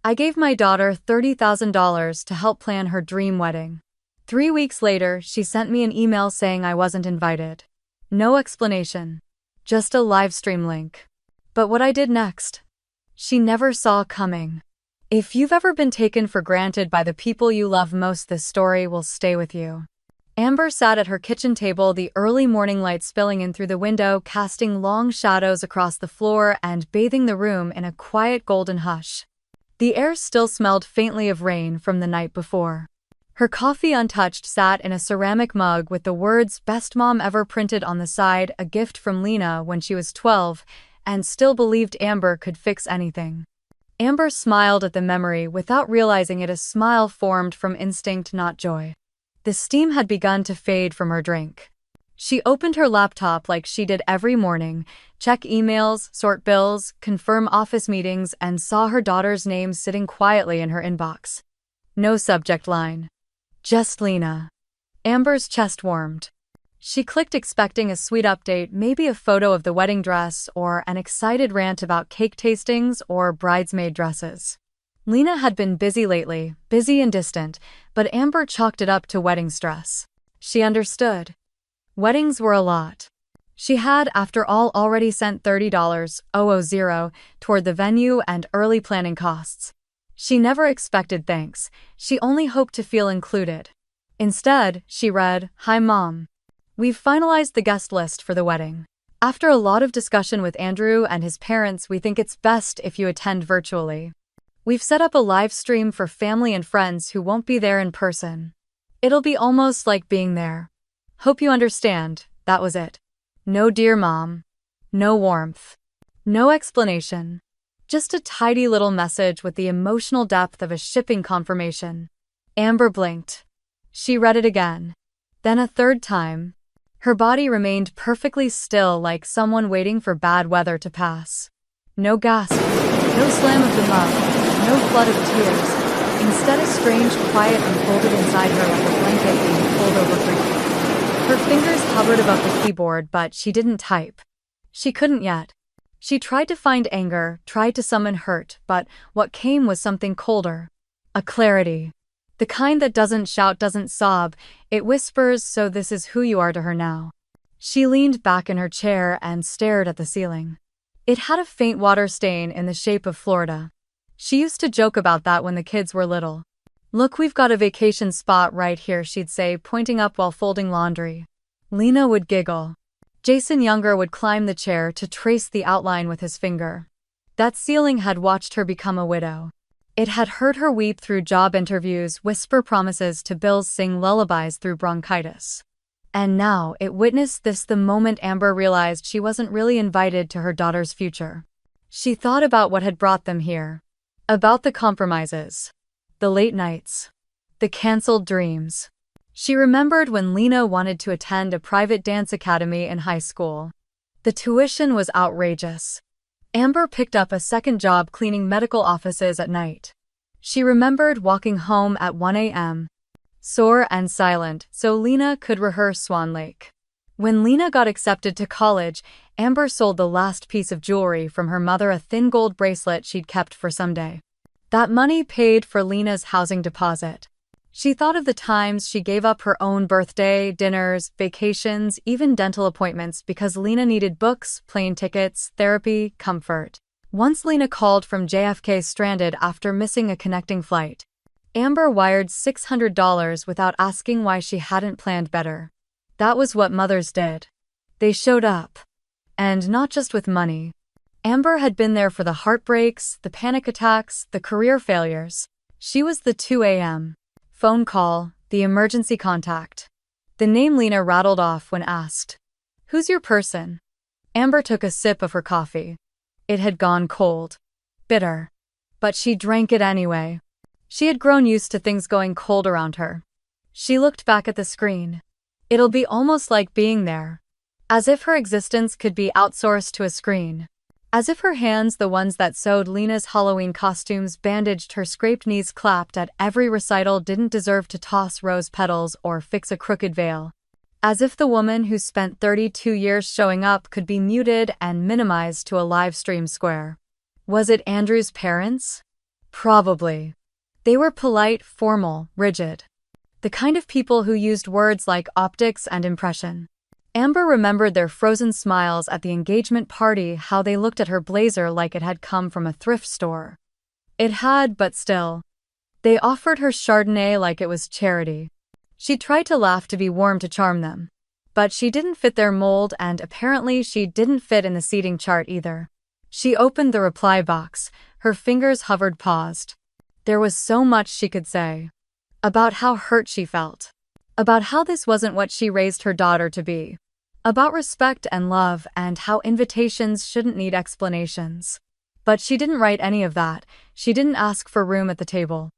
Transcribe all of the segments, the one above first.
I gave my daughter $30,000 to help plan her dream wedding. 3 weeks later, she sent me an email saying I wasn't invited. No explanation. Just a livestream link. But what I did next, she never saw coming. If you've ever been taken for granted by the people you love most, this story will stay with you. Amber sat at her kitchen table, the early morning light spilling in through the window, casting long shadows across the floor and bathing the room in a quiet golden hush. The air still smelled faintly of rain from the night before. Her coffee, untouched, sat in a ceramic mug with the words "Best Mom Ever" printed on the side, a gift from Lena when she was 12, and still believed Amber could fix anything. Amber smiled at the memory without realizing it. A smile formed from instinct, not joy. The steam had begun to fade from her drink. She opened her laptop like she did every morning, check emails, sort bills, confirm office meetings, and saw her daughter's name sitting quietly in her inbox. No subject line. Just Lena. Amber's chest warmed. She clicked, expecting a sweet update, maybe a photo of the wedding dress or an excited rant about cake tastings or bridesmaid dresses. Lena had been busy lately, busy and distant, but Amber chalked it up to wedding stress. She understood. Weddings were a lot. She had, after all, already sent $30,000 toward the venue and early planning costs. She never expected thanks. She only hoped to feel included. Instead, she read, "Hi Mom. We've finalized the guest list for the wedding. After a lot of discussion with Andrew and his parents, we think it's best if you attend virtually. We've set up a live stream for family and friends who won't be there in person. It'll be almost like being there. Hope you understand." That was it. No "Dear Mom." No warmth. No explanation. Just a tidy little message with the emotional depth of a shipping confirmation. Amber blinked. She read it again. Then a third time. Her body remained perfectly still, like someone waiting for bad weather to pass. No gasp. No slam of the mug. No flood of tears. Instead, a strange quiet unfolded inside her like a blanket being pulled over grief. Her fingers hovered above the keyboard, but she didn't type. She couldn't yet. She tried to find anger, tried to summon hurt, but what came was something colder. A clarity. The kind that doesn't shout, doesn't sob, it whispers, "So this is who you are to her now." She leaned back in her chair and stared at the ceiling. It had a faint water stain in the shape of Florida. She used to joke about that when the kids were little. "Look, we've got a vacation spot right here," she'd say, pointing up while folding laundry. Lena would giggle. Jason Younger would climb the chair to trace the outline with his finger. That ceiling had watched her become a widow. It had heard her weep through job interviews, whisper promises to bills, sing lullabies through bronchitis. And now it witnessed this the moment Amber realized she wasn't really invited to her daughter's future. She thought about what had brought them here. About the compromises. The late nights. The canceled dreams. She remembered when Lena wanted to attend a private dance academy in high school. The tuition was outrageous. Amber picked up a second job cleaning medical offices at night. She remembered walking home at 1 a.m., sore and silent, so Lena could rehearse Swan Lake. When Lena got accepted to college, Amber sold the last piece of jewelry from her mother, a thin gold bracelet she'd kept for someday. That money paid for Lena's housing deposit. She thought of the times she gave up her own birthday, dinners, vacations, even dental appointments because Lena needed books, plane tickets, therapy, comfort. Once Lena called from JFK stranded after missing a connecting flight. Amber wired $600 without asking why. She hadn't planned better. That was what mothers did. They showed up. And not just with money. Amber had been there for the heartbreaks, the panic attacks, the career failures. She was the 2 a.m. phone call, the emergency contact. The name Lena rattled off when asked, "Who's your person?" Amber took a sip of her coffee. It had gone cold. Bitter. But she drank it anyway. She had grown used to things going cold around her. She looked back at the screen. It'll be almost like being there. As if her existence could be outsourced to a screen. As if her hands, the ones that sewed Lena's Halloween costumes, bandaged her scraped knees, clapped at every recital, didn't deserve to toss rose petals or fix a crooked veil. As if the woman who spent 32 years showing up could be muted and minimized to a live stream square. Was it Andrew's parents? Probably. They were polite, formal, rigid. The kind of people who used words like optics and impression. Amber remembered their frozen smiles at the engagement party, how they looked at her blazer like it had come from a thrift store. It had, but still. They offered her Chardonnay like it was charity. She tried to laugh to be warm to charm them. But she didn't fit their mold, and apparently she didn't fit in the seating chart either. She opened the reply box, her fingers hovered paused. There was so much she could say. About how hurt she felt. About how this wasn't what she raised her daughter to be. About respect and love and how invitations shouldn't need explanations. But she didn't write any of that. She didn't ask for room at the table.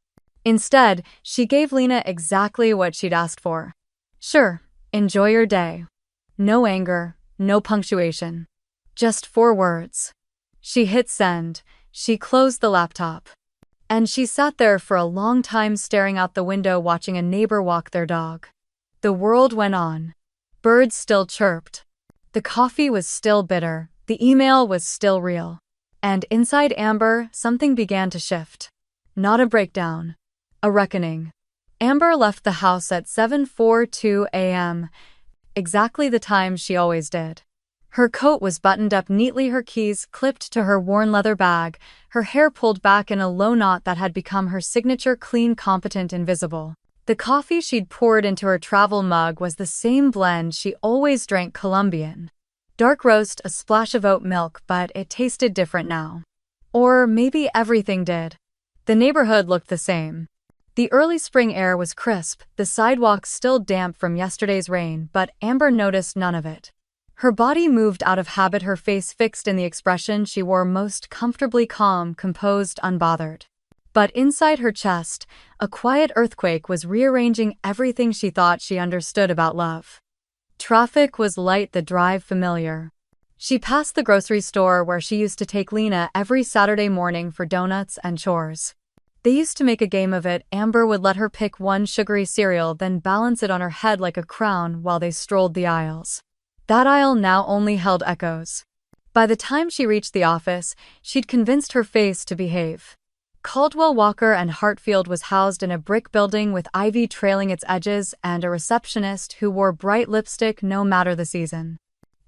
Instead, she gave Lena exactly what she'd asked for. Sure, enjoy your day. No anger, no punctuation. Just 4 words. She hit send. She closed the laptop. And she sat there for a long time staring out the window watching a neighbor walk their dog. The world went on. Birds still chirped. The coffee was still bitter. The email was still real. And inside Amber, something began to shift. Not a breakdown. A reckoning. Amber left the house at 7:42 a.m., exactly the time she always did. Her coat was buttoned up neatly, her keys clipped to her worn leather bag, her hair pulled back in a low knot that had become her signature: clean, competent, invisible. The coffee she'd poured into her travel mug was the same blend she always drank: Colombian. Dark roast, a splash of oat milk, but it tasted different now. Or maybe everything did. The neighborhood looked the same. The early spring air was crisp, the sidewalks still damp from yesterday's rain, but Amber noticed none of it. Her body moved out of habit, her face fixed in the expression she wore most comfortably: calm, composed, unbothered. But inside her chest, a quiet earthquake was rearranging everything she thought she understood about love. Traffic was light, the drive familiar. She passed the grocery store where she used to take Lena every Saturday morning for donuts and chores. They used to make a game of it. Amber would let her pick one sugary cereal, then balance it on her head like a crown while they strolled the aisles. That aisle now only held echoes. By the time she reached the office, she'd convinced her face to behave. Caldwell Walker and Hartfield was housed in a brick building with ivy trailing its edges and a receptionist who wore bright lipstick no matter the season.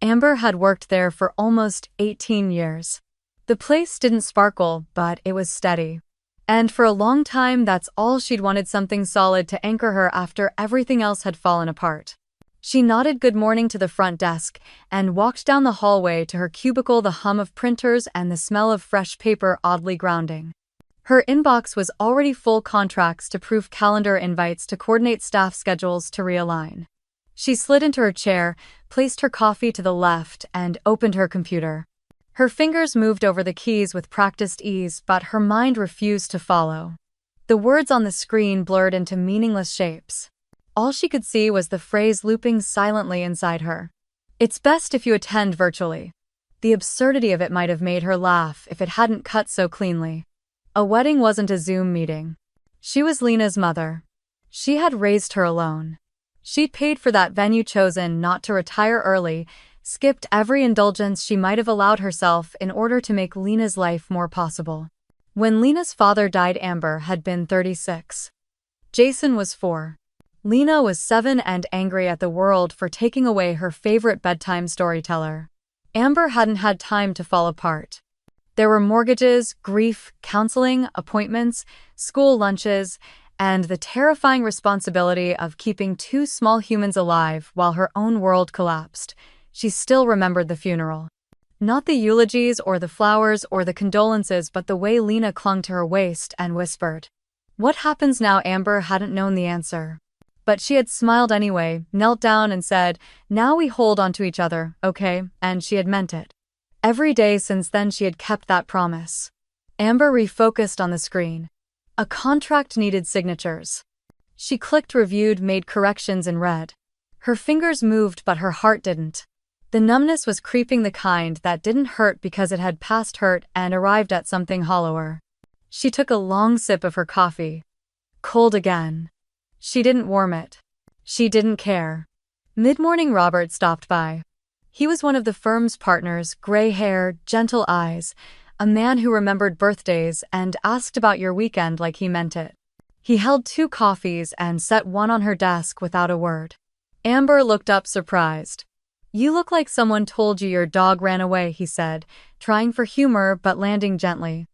Amber had worked there for almost 18 years. The place didn't sparkle, but it was steady. And for a long time, that's all she'd wanted: something solid to anchor her after everything else had fallen apart. She nodded good morning to the front desk and walked down the hallway to her cubicle, the hum of printers and the smell of fresh paper oddly grounding. Her inbox was already full: contracts to proof, calendar invites to coordinate, staff schedules to realign. She slid into her chair, placed her coffee to the left, and opened her computer. Her fingers moved over the keys with practiced ease, but her mind refused to follow. The words on the screen blurred into meaningless shapes. All she could see was the phrase looping silently inside her. It's best if you attend virtually. The absurdity of it might have made her laugh if it hadn't cut so cleanly. A wedding wasn't a Zoom meeting. She was Lena's mother. She had raised her alone. She'd paid for that venue, chosen not to retire early, skipped every indulgence she might have allowed herself in order to make Lena's life more possible. When Lena's father died, Amber had been 36. Jason was 4. Lena was 7 and angry at the world for taking away her favorite bedtime storyteller. Amber hadn't had time to fall apart. There were mortgages, grief, counseling, appointments, school lunches, and the terrifying responsibility of keeping 2 small humans alive while her own world collapsed. She still remembered the funeral. Not the eulogies or the flowers or the condolences, but the way Lena clung to her waist and whispered, "What happens now?" Amber hadn't known the answer. But she had smiled anyway, knelt down and said, "Now we hold on to each other, okay?" And she had meant it. Every day since then she had kept that promise. Amber refocused on the screen. A contract needed signatures. She clicked, reviewed, made corrections, and read. Her fingers moved, but her heart didn't. The numbness was creeping, the kind that didn't hurt because it had passed hurt and arrived at something hollower. She took a long sip of her coffee. Cold again. She didn't warm it. She didn't care. Mid-morning, Robert stopped by. He was one of the firm's partners, gray hair, gentle eyes, A man who remembered birthdays and asked about your weekend like he meant it. He held 2 coffees and set one on her desk without a word. Amber looked up surprised. "You look like someone told you your dog ran away," he said, trying for humor but landing gently.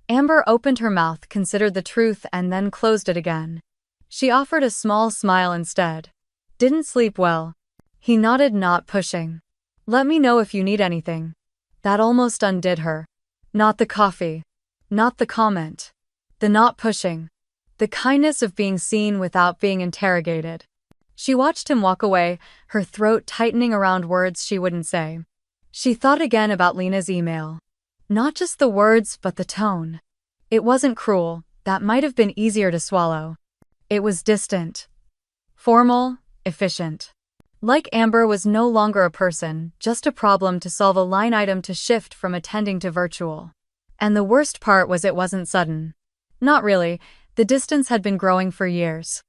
Amber opened her mouth, considered the truth, and then closed it again. She offered a small smile instead. "Didn't sleep well." He nodded, not pushing. "Let me know if you need anything." That almost undid her. Not the coffee. Not the comment. The not pushing. The kindness of being seen without being interrogated. She watched him walk away, her throat tightening around words she wouldn't say. She thought again about Lena's email. Not just the words, but the tone. It wasn't cruel, that might have been easier to swallow. It was distant. Formal, efficient. Like Amber was no longer a person, just a problem to solve, a line item to shift from attending to virtual. And the worst part was it wasn't sudden. Not really, the distance had been growing for years.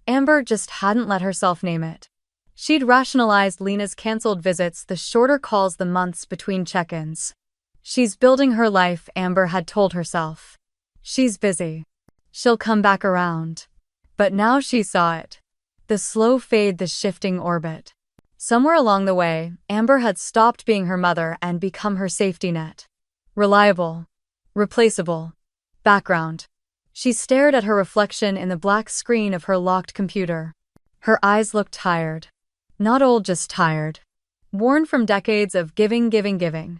Amber just hadn't let herself name it. She'd rationalized Lena's canceled visits, the shorter calls, the months between check-ins. She's building her life, Amber had told herself. She's busy. She'll come back around. But now she saw it. The slow fade, the shifting orbit. Somewhere along the way, Amber had stopped being her mother and become her safety net. Reliable. Replaceable. Background. She stared at her reflection in the black screen of her locked computer. Her eyes looked tired. Not old, just tired. Worn from decades of giving.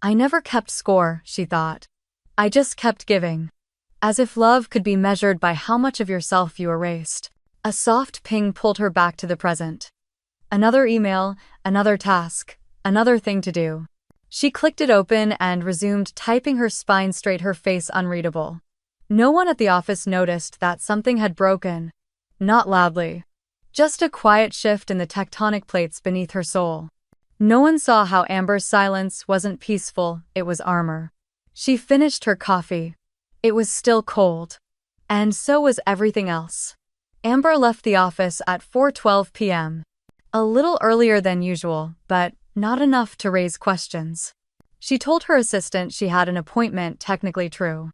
I never kept score, she thought. I just kept giving. As if love could be measured by how much of yourself you erased. A soft ping pulled her back to the present. Another email, another task, another thing to do. She clicked it open and resumed typing, her spine straight, her face unreadable. No one at the office noticed that something had broken. Not loudly. Just a quiet shift in the tectonic plates beneath her soul. No one saw how Amber's silence wasn't peaceful, it was armor. She finished her coffee. It was still cold. And so was everything else. Amber left the office at 4:12 p.m. A little earlier than usual, but not enough to raise questions. She told her assistant she had an appointment, technically true.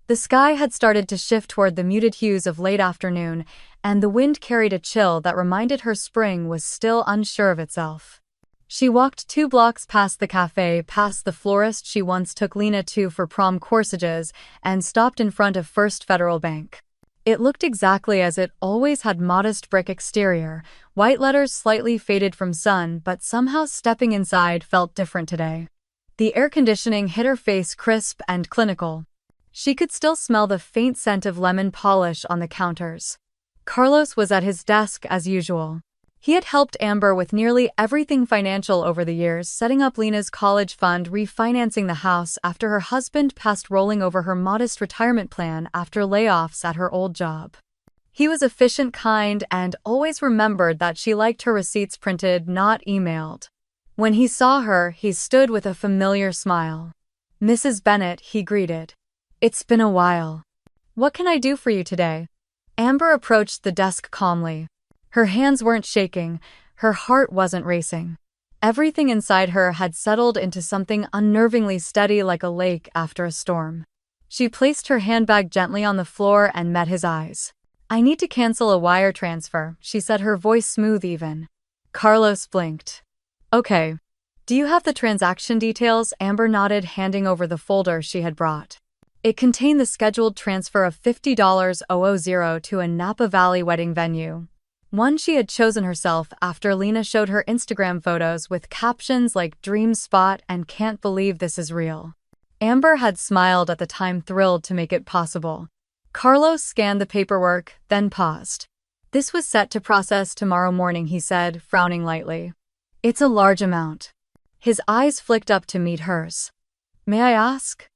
The sky had started to shift toward the muted hues of late afternoon, and the wind carried a chill that reminded her spring was still unsure of itself. She walked 2 blocks past the cafe, past the florist she once took Lena to for prom corsages, and stopped in front of First Federal Bank. It looked exactly as it always had, modest brick exterior, white letters slightly faded from sun, but somehow stepping inside felt different today. The air conditioning hit her face, crisp and clinical. She could still smell the faint scent of lemon polish on the counters. Carlos was at his desk as usual. He had helped Amber with nearly everything financial over the years, setting up Lena's college fund, refinancing the house after her husband passed, rolling over her modest retirement plan after layoffs at her old job. He was efficient, kind, and always remembered that she liked her receipts printed, not emailed. When he saw her, he stood with a familiar smile. "Mrs. Bennett," he greeted. "It's been a while. What can I do for you today?" Amber approached the desk calmly. Her hands weren't shaking, her heart wasn't racing. Everything inside her had settled into something unnervingly steady, like a lake after a storm. She placed her handbag gently on the floor and met his eyes. "I need to cancel a wire transfer," she said, her voice smooth even. Carlos blinked. "Okay. Do you have the transaction details?" Amber nodded, handing over the folder she had brought. It contained the scheduled transfer of $50,000 to a Napa Valley wedding venue. One she had chosen herself after Lena showed her Instagram photos with captions like "Dream Spot" and "Can't believe this is real." Amber had smiled at the time, thrilled to make it possible. Carlos scanned the paperwork, then paused. "This was set to process tomorrow morning," he said, frowning lightly. "It's a large amount." His eyes flicked up to meet hers. "May I ask?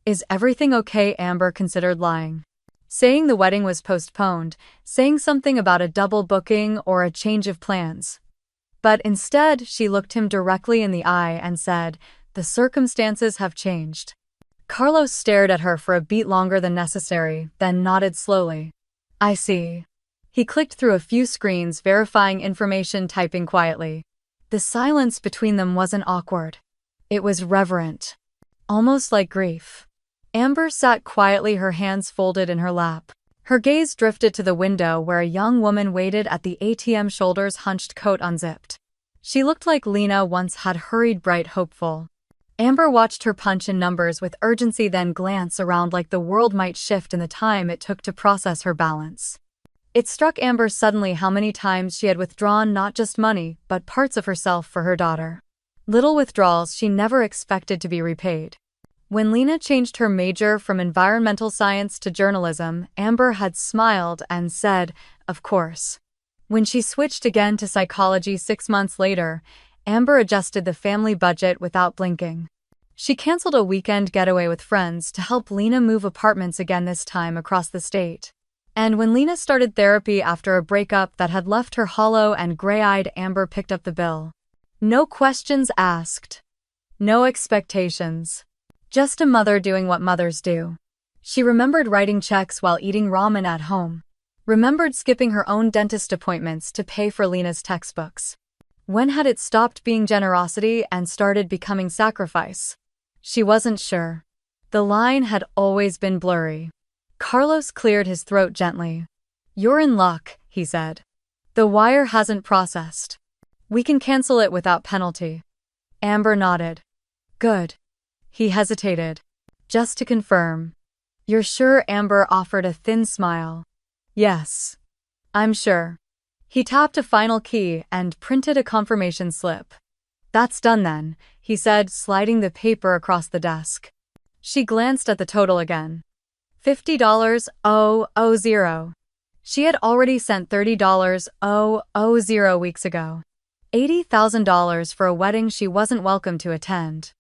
Is everything okay?" Amber considered lying. Saying the wedding was postponed, saying something about a double booking or a change of plans. But instead, she looked him directly in the eye and said, "The circumstances have changed." Carlos stared at her for a beat longer than necessary, then nodded slowly. "I see." He clicked through a few screens, verifying information, typing quietly. The silence between them wasn't awkward. It was reverent. Almost like grief. Amber sat quietly, her hands folded in her lap. Her gaze drifted to the window where a young woman waited at the ATM, shoulders hunched, coat unzipped. She looked like Lena once had, hurried, bright, hopeful. Amber watched her punch in numbers with urgency, then glance around like the world might shift in the time it took to process her balance. It struck Amber suddenly how many times she had withdrawn not just money, but parts of herself for her daughter. Little withdrawals she never expected to be repaid. When Lena changed her major from environmental science to journalism, Amber had smiled and said, "Of course." When she switched again to psychology 6 months later, Amber adjusted the family budget without blinking. She canceled a weekend getaway with friends to help Lena move apartments again, this time across the state. And when Lena started therapy after a breakup that had left her hollow and gray-eyed, Amber picked up the bill. No questions asked. No expectations. Just a mother doing what mothers do. She remembered writing checks while eating ramen at home. Remembered skipping her own dentist appointments to pay for Lena's textbooks. When had it stopped being generosity and started becoming sacrifice? She wasn't sure. The line had always been blurry. Carlos cleared his throat gently. "You're in luck," he said. "The wire hasn't processed. We can cancel it without penalty." Amber nodded. "Good." He hesitated. "Just to confirm." "You're sure?" Amber offered a thin smile. "Yes. I'm sure." He tapped a final key and printed a confirmation slip. "That's done then," he said, sliding the paper across the desk. She glanced at the total again. $50,000. She had already sent $30,000 weeks ago. $80,000 for a wedding she wasn't welcome to attend.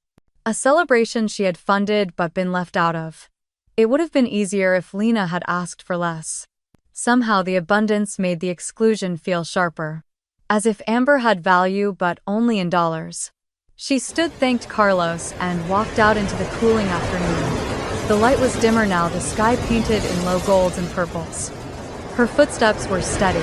A celebration she had funded but been left out of. It would have been easier if Lena had asked for less. Somehow the abundance made the exclusion feel sharper. As if Amber had value, but only in dollars. She stood, thanked Carlos, and walked out into the cooling afternoon. The light was dimmer now, the sky painted in low golds and purples. Her footsteps were steady.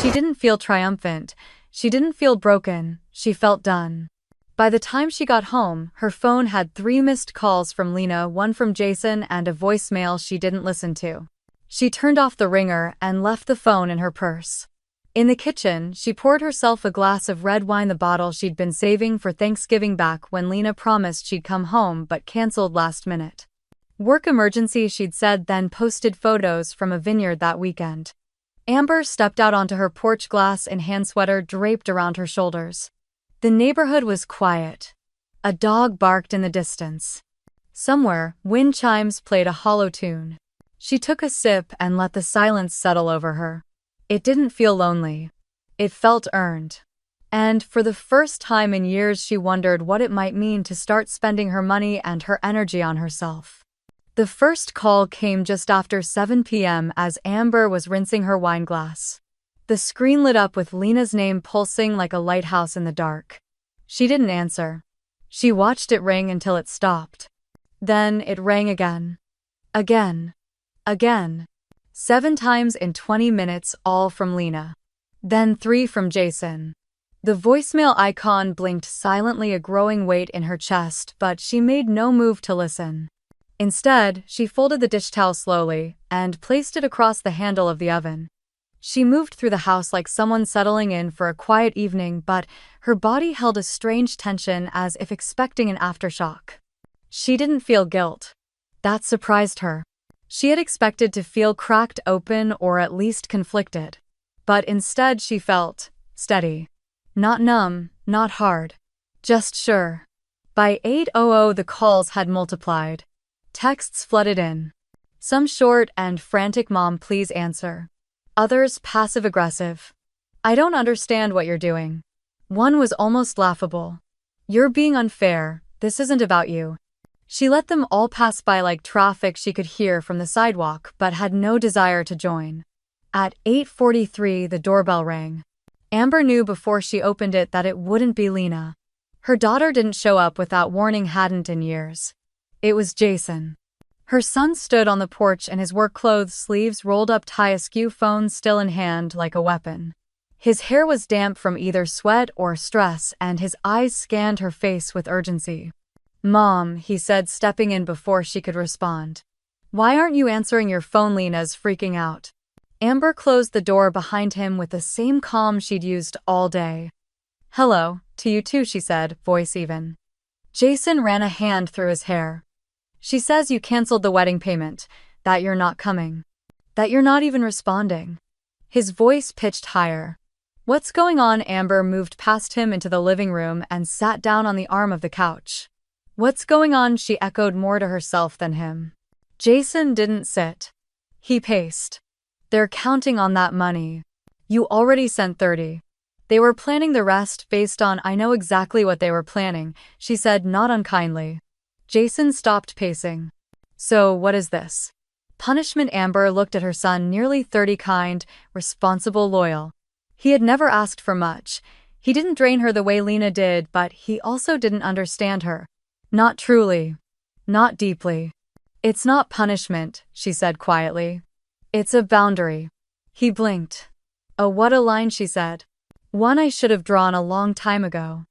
She didn't feel triumphant. She didn't feel broken. She felt done. By the time she got home, her phone had 3 missed calls from Lena, 1 from Jason, and a voicemail she didn't listen to. She turned off the ringer and left the phone in her purse. In the kitchen, she poured herself a glass of red wine, the bottle she'd been saving for Thanksgiving, back when Lena promised she'd come home but canceled last minute. Work emergency, she'd said, then posted photos from a vineyard that weekend. Amber stepped out onto her porch, glass in hand, sweater draped around her shoulders. The neighborhood was quiet. A dog barked in the distance. Somewhere, wind chimes played a hollow tune. She took a sip and let the silence settle over her. It didn't feel lonely. It felt earned. And for the first time in years, she wondered what it might mean to start spending her money and her energy on herself. The first call came just after 7 p.m. as Amber was rinsing her wine glass. The screen lit up with Lena's name pulsing like a lighthouse in the dark. She didn't answer. She watched it ring until it stopped. Then it rang again. Again. Again. 7 times in 20 minutes, all from Lena. Then 3 from Jason. The voicemail icon blinked silently, a growing weight in her chest, but she made no move to listen. Instead, she folded the dish towel slowly and placed it across the handle of the oven. She moved through the house like someone settling in for a quiet evening, but her body held a strange tension, as if expecting an aftershock. She didn't feel guilt. That surprised her. She had expected to feel cracked open, or at least conflicted. But instead she felt steady. Not numb, not hard. Just sure. By 8:00 the calls had multiplied. Texts flooded in. Some short and frantic, "Mom, please answer." Others passive-aggressive. "I don't understand what you're doing." One was almost laughable. "You're being unfair. This isn't about you." She let them all pass by like traffic she could hear from the sidewalk, but had no desire to join. At 8:43 the doorbell rang. Amber knew before she opened it that it wouldn't be Lena. Her daughter didn't show up without warning, hadn't in years. It was Jason. Her son stood on the porch in his work clothes, sleeves rolled up, tie askew, phone still in hand like a weapon. His hair was damp from either sweat or stress, and his eyes scanned her face with urgency. Mom, he said, stepping in before she could respond. Why aren't you answering your phone? Lena's freaking out. Amber closed the door behind him with the same calm she'd used all day. Hello, to you too, she said, voice even. Jason ran a hand through his hair. She says you canceled the wedding payment, that you're not coming, that you're not even responding. His voice pitched higher. What's going on? Amber moved past him into the living room and sat down on the arm of the couch. What's going on? She echoed, more to herself than him. Jason didn't sit. He paced. They're counting on that money. You already sent 30. They were planning the rest based on I know exactly what they were planning, she said, not unkindly. Jason stopped pacing. So what is this? Punishment? Amber looked at her son, nearly 30, kind, responsible, loyal. He had never asked for much. He didn't drain her the way Lena did, but he also didn't understand her. Not truly. Not deeply. It's not punishment, she said quietly. It's a boundary. He blinked. Oh, what a line, she said. One I should have drawn a long time ago.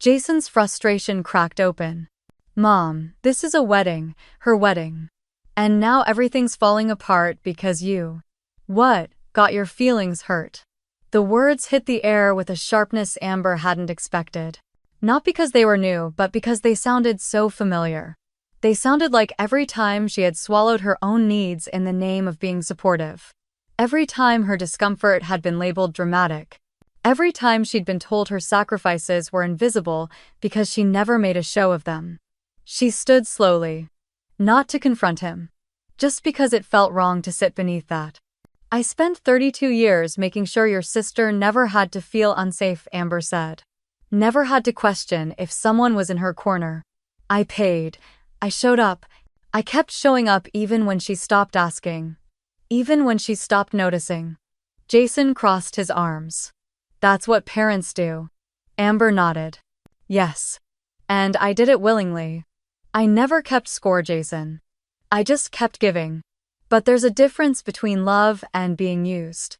Jason's frustration cracked open. Mom, this is a wedding, her wedding. And now everything's falling apart because you. What? Got your feelings hurt? The words hit the air with a sharpness Amber hadn't expected. Not because they were new, but because they sounded so familiar. They sounded like every time she had swallowed her own needs in the name of being supportive. Every time her discomfort had been labeled dramatic. Every time she'd been told her sacrifices were invisible because she never made a show of them. She stood slowly. Not to confront him. Just because it felt wrong to sit beneath that. I spent 32 years making sure your sister never had to feel unsafe, Amber said. Never had to question if someone was in her corner. I paid. I showed up. I kept showing up even when she stopped asking. Even when she stopped noticing. Jason crossed his arms. That's what parents do. Amber nodded. Yes. And I did it willingly. I never kept score, Jason. I just kept giving. But there's a difference between love and being used.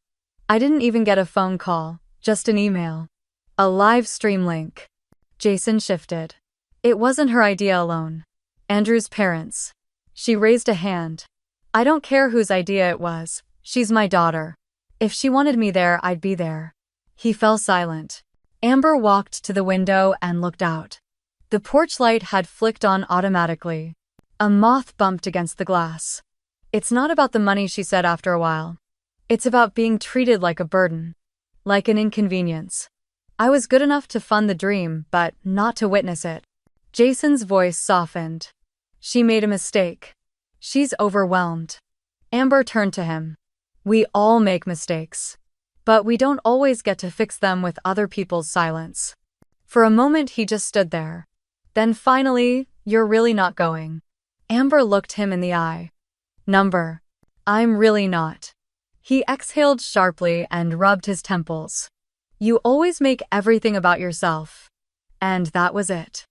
I didn't even get a phone call, just an email. A live stream link. Jason shifted. It wasn't her idea alone. Andrew's parents. She raised a hand. I don't care whose idea it was. She's my daughter. If she wanted me there, I'd be there. He fell silent. Amber walked to the window and looked out. The porch light had flicked on automatically. A moth bumped against the glass. It's not about the money, she said after a while. It's about being treated like a burden. Like an inconvenience. I was good enough to fund the dream, but not to witness it. Jason's voice softened. She made a mistake. She's overwhelmed. Amber turned to him. We all make mistakes. But we don't always get to fix them with other people's silence. For a moment he just stood there. Then finally, you're really not going. Amber looked him in the eye. I'm really not. He exhaled sharply and rubbed his temples. You always make everything about yourself. And that was it.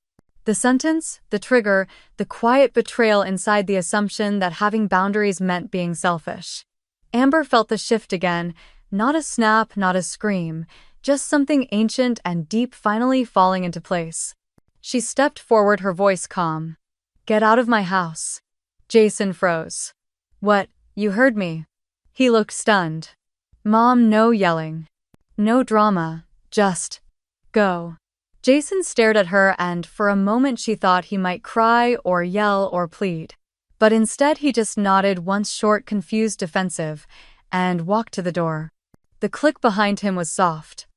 The sentence, the trigger, the quiet betrayal inside the assumption that having boundaries meant being selfish. Amber felt the shift again, not a snap, not a scream, just something ancient and deep finally falling into place. She stepped forward, her voice calm. Get out of my house. Jason froze. What, you heard me? He looked stunned. Mom, no yelling. No drama, just go. Jason stared at her and for a moment she thought he might cry or yell or plead. But instead he just nodded once, short, confused, defensive, and walked to the door. The click behind him was soft.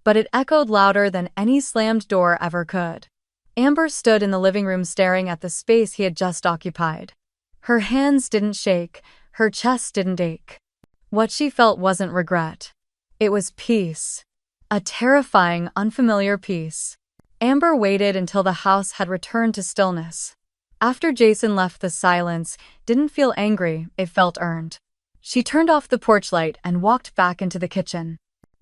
But it echoed louder than any slammed door ever could. Amber stood in the living room staring at the space he had just occupied. Her hands didn't shake, her chest didn't ache. What she felt wasn't regret. It was peace. A terrifying, unfamiliar peace. Amber waited until the house had returned to stillness. After Jason left, the silence didn't feel angry, it felt earned. She turned off the porch light and walked back into the kitchen.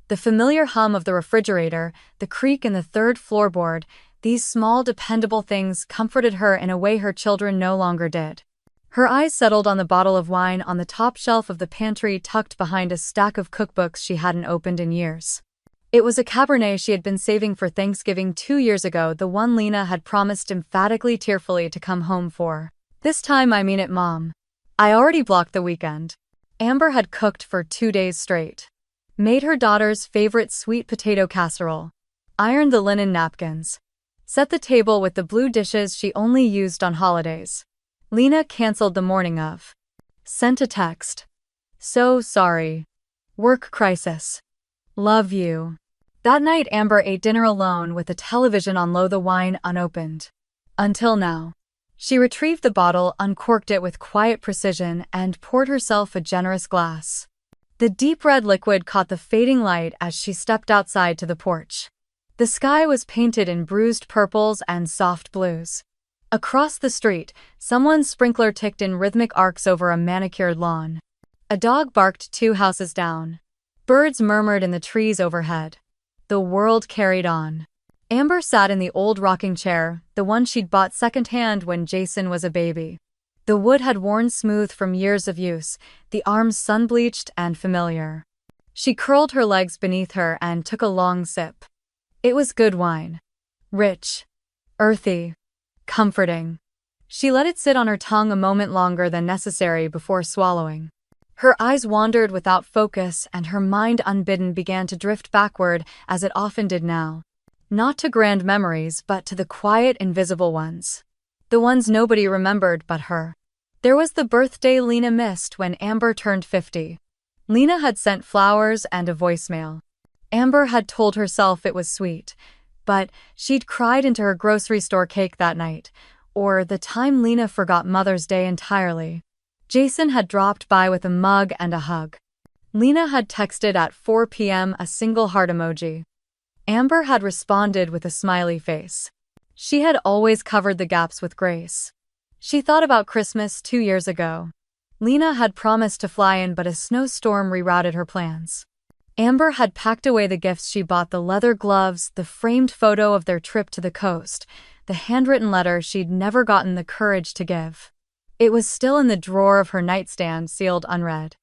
The familiar hum of the refrigerator, the creak in the third floorboard, these small, dependable things comforted her in a way her children no longer did. Her eyes settled on the bottle of wine on the top shelf of the pantry tucked behind a stack of cookbooks she hadn't opened in years. It was a Cabernet she had been saving for Thanksgiving 2 years ago, the one Lena had promised emphatically tearfully to come home for. "This time I mean it, Mom. I already blocked the weekend." Amber had cooked for 2 days straight. Made her daughter's favorite sweet potato casserole. Ironed the linen napkins. Set the table with the blue dishes she only used on holidays. Lena canceled the morning of. Sent a text. "So sorry. Work crisis. Love you." That night Amber ate dinner alone with the television on low, the wine unopened. Until now. She retrieved the bottle, uncorked it with quiet precision, and poured herself a generous glass. The deep red liquid caught the fading light as she stepped outside to the porch. The sky was painted in bruised purples and soft blues. Across the street, someone's sprinkler ticked in rhythmic arcs over a manicured lawn. A dog barked 2 houses down. Birds murmured in the trees overhead. The world carried on. Amber sat in the old rocking chair, the one she'd bought secondhand when Jason was a baby. The wood had worn smooth from years of use, the arms sun-bleached and familiar. She curled her legs beneath her and took a long sip. It was good wine. Rich. Earthy. Comforting. She let it sit on her tongue a moment longer than necessary before swallowing. Her eyes wandered without focus, and her mind unbidden began to drift backward, as it often did now. Not to grand memories, but to the quiet, invisible ones. The ones nobody remembered but her. There was the birthday Lena missed when Amber turned 50. Lena had sent flowers and a voicemail. Amber had told herself it was sweet, but she'd cried into her grocery store cake that night, or the time Lena forgot Mother's Day entirely. Jason had dropped by with a mug and a hug. Lena had texted at 4 p.m. a single heart emoji. Amber had responded with a smiley face. She had always covered the gaps with grace. She thought about Christmas 2 years ago. Lena had promised to fly in, but a snowstorm rerouted her plans. Amber had packed away the gifts she bought, the leather gloves, the framed photo of their trip to the coast, the handwritten letter she'd never gotten the courage to give. It was still in the drawer of her nightstand, sealed unread.